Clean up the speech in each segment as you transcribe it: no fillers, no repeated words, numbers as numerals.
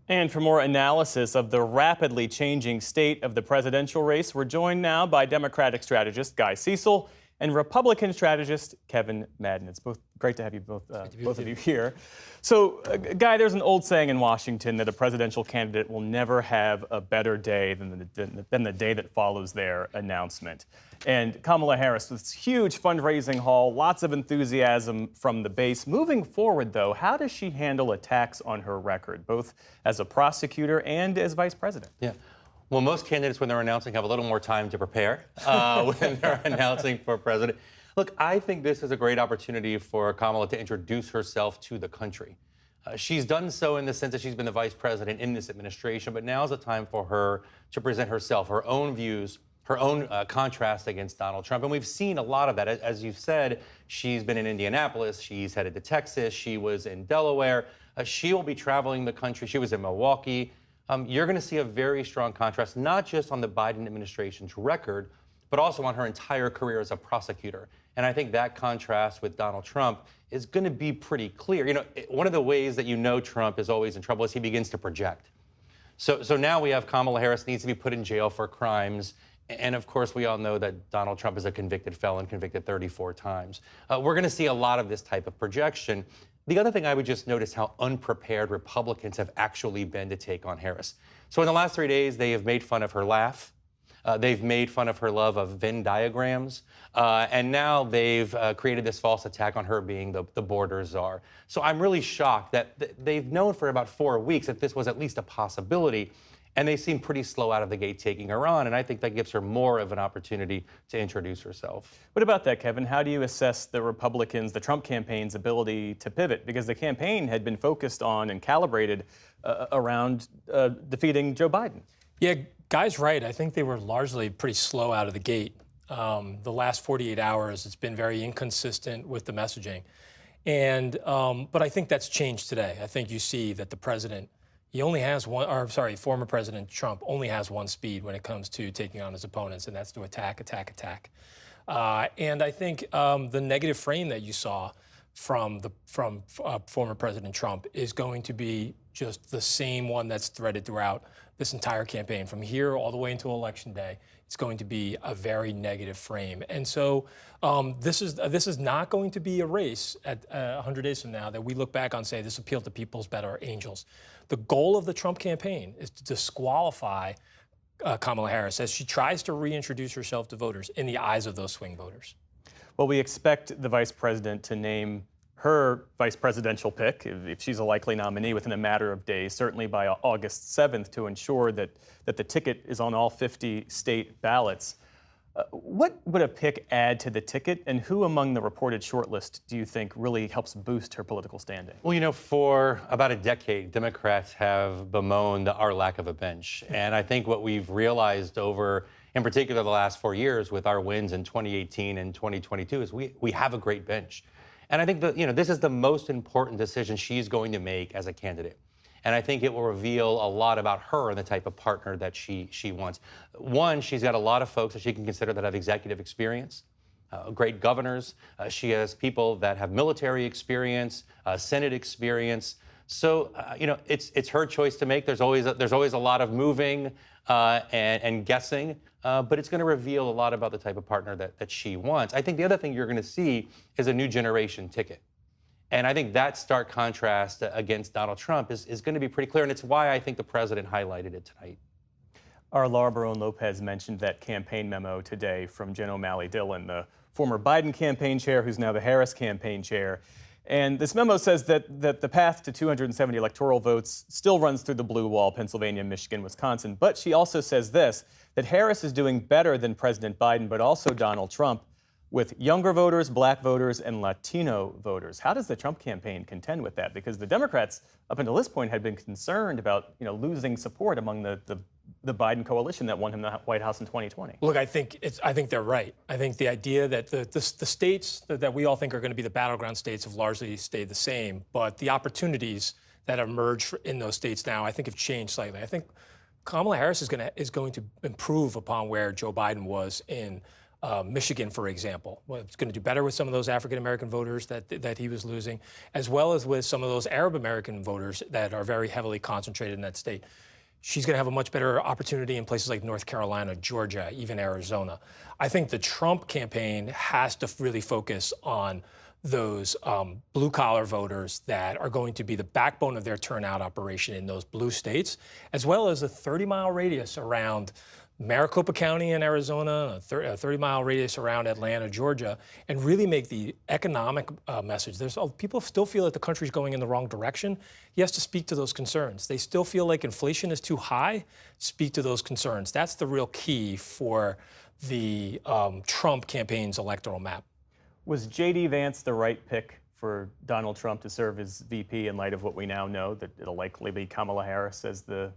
And for more analysis of the rapidly changing state of the presidential race, we're joined now by Democratic strategist Guy Cecil and Republican strategist Kevin Madden. It's both great to have you both of you here. So, Guy, there's an old saying in Washington that a presidential candidate will never have a better day than the day that follows their announcement. And Kamala Harris, this huge fundraising haul, lots of enthusiasm from the base. Moving forward, though, how does she handle attacks on her record, both as a prosecutor and as vice president? Yeah. Well, most candidates, when they're announcing, have a little more time to prepare when they're announcing for president. Look, I think this is a great opportunity for Kamala to introduce herself to the country. She's done so in the sense that she's been the vice president in this administration, but now's the time for her to present herself, her own views, her own contrast against Donald Trump. And we've seen a lot of that. As you've said, she's been in Indianapolis, she's headed to Texas, she was in Delaware. She will be traveling the country. She was in Milwaukee. You're going to see a very strong contrast, not just on the Biden administration's record, but also on her entire career as a prosecutor. And I think that contrast with Donald Trump is going to be pretty clear. You know, one of the ways that you know Trump is always in trouble is he begins to project. So now we have Kamala Harris needs to be put in jail for crimes. And of course, we all know that Donald Trump is a convicted felon, convicted 34 times. We're going to see a lot of this type of projection. The other thing I would just notice how unprepared Republicans have actually been to take on Harris. So in the last 3 days, they have made fun of her laugh. They've made fun of her love of Venn diagrams. And now they've created this false attack on her being the border czar. So I'm really shocked that they've known for about 4 weeks that this was at least a possibility. And they seem pretty slow out of the gate taking her on. And I think that gives her more of an opportunity to introduce herself. What about that, Kevin? How do you assess the Republicans, the Trump campaign's ability to pivot? Because the campaign had been focused on and calibrated around defeating Joe Biden. Yeah, Guy's right. I think they were largely pretty slow out of the gate. The last 48 hours, it's been very inconsistent with the messaging. And but I think that's changed today. I think you see that the president, he only has one, or sorry, former President Trump only has one speed when it comes to taking on his opponents, and that's to attack, attack, attack. And I think the negative frame that you saw from former President Trump is going to be just the same one that's threaded throughout this entire campaign. From here all the way until Election Day, it's going to be a very negative frame. And so this is not going to be a race at 100 days from now that we look back on and say this appealed to people's better angels. The goal of the Trump campaign is to disqualify Kamala Harris as she tries to reintroduce herself to voters in the eyes of those swing voters. Well, we expect the vice president to name her vice presidential pick, if she's a likely nominee, within a matter of days, certainly by August 7th, to ensure that the ticket is on all 50 state ballots. What would a pick add to the ticket, and who among the reported shortlist do you think really helps boost her political standing? Well, you know, for about a decade, Democrats have bemoaned our lack of a bench. And I think what we've realized over, in particular, the last 4 years with our wins in 2018 and 2022 is we have a great bench. And I think that, you know, this is the most important decision she's going to make as a candidate. And I think it will reveal a lot about her and the type of partner that she wants. One, she's got a lot of folks that she can consider that have executive experience, great governors. She has people that have military experience, Senate experience. So, you know, it's her choice to make. There's always a lot of moving and guessing, but it's going to reveal a lot about the type of partner that she wants. I think the other thing you're going to see is a new generation ticket. And I think that stark contrast against Donald Trump is going to be pretty clear, and it's why I think the president highlighted it tonight. Our Laura Barone Lopez mentioned that campaign memo today from Jen O'Malley Dillon, the former Biden campaign chair, who's now the Harris campaign chair. And this memo says that the path to 270 electoral votes still runs through the blue wall, Pennsylvania, Michigan, Wisconsin. But she also says this, that Harris is doing better than President Biden, but also Donald Trump, with younger voters, black voters, and Latino voters. How does the Trump campaign contend with that? Because the Democrats, up until this point, had been concerned about losing support among the Biden coalition that won him the White House in 2020. Look, I think they're right. I think the idea that the states that we all think are going to be the battleground states have largely stayed the same, but the opportunities that emerge in those states now, I think, have changed slightly. I think Kamala Harris is going to improve upon where Joe Biden was in Michigan, for example. Well, it's going to do better with some of those African-American voters that he was losing, as well as with some of those Arab-American voters that are very heavily concentrated in that state. She's going to have a much better opportunity in places like North Carolina, Georgia, even Arizona. I think the Trump campaign has to really focus on those blue-collar voters that are going to be the backbone of their turnout operation in those blue states, as well as a 30-mile radius around Maricopa County in Arizona, a 30-mile radius around Atlanta, Georgia, and really make the economic message. People still feel that the country's going in the wrong direction. He has to speak to those concerns. They still feel like inflation is too high. Speak to those concerns. That's the real key for the Trump campaign's electoral map. Was J.D. Vance the right pick for Donald Trump to serve as VP in light of what we now know, that it'll likely be Kamala Harris as the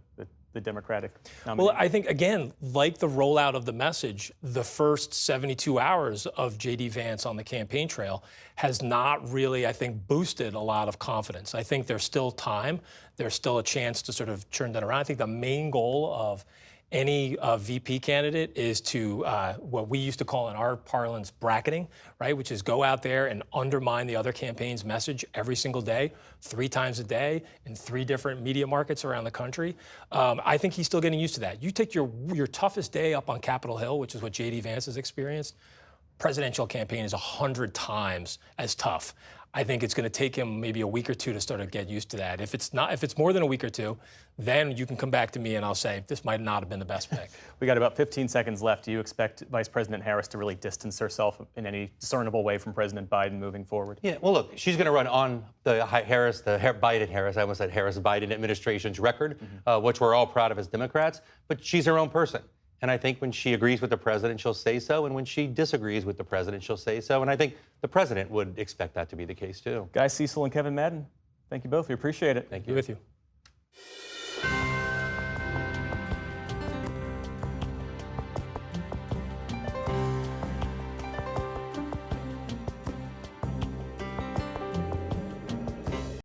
Democratic nominee? Well, I think, again, like the rollout of the message, the first 72 hours of J.D. Vance on the campaign trail has not really, I think, boosted a lot of confidence. I think there's still time. There's still a chance to sort of turn that around. I think the main goal of any VP candidate is to what we used to call in our parlance bracketing, right? Which is go out there and undermine the other campaign's message every single day, 3 times a day, in 3 different media markets around the country. I think he's still getting used to that. You take your toughest day up on Capitol Hill, which is what J.D. Vance has experienced. Presidential campaign is 100 times as tough. I think it's going to take him maybe a week or 2 to sort of get used to that. If it's more than a week or 2, then you can come back to me and I'll say this might not have been the best pick. We got about 15 seconds left. Do you expect Vice President Harris to really distance herself in any discernible way from President Biden moving forward? Yeah, well, look, she's going to run on the Biden-Harris, I almost said Harris-Biden administration's record, which we're all proud of as Democrats, but she's her own person. And I think when she agrees with the president, she'll say so. And when she disagrees with the president, she'll say so. And I think the president would expect that to be the case, too. Guy Cecil and Kevin Madden, thank you both. We appreciate it. Thank you. Be with you.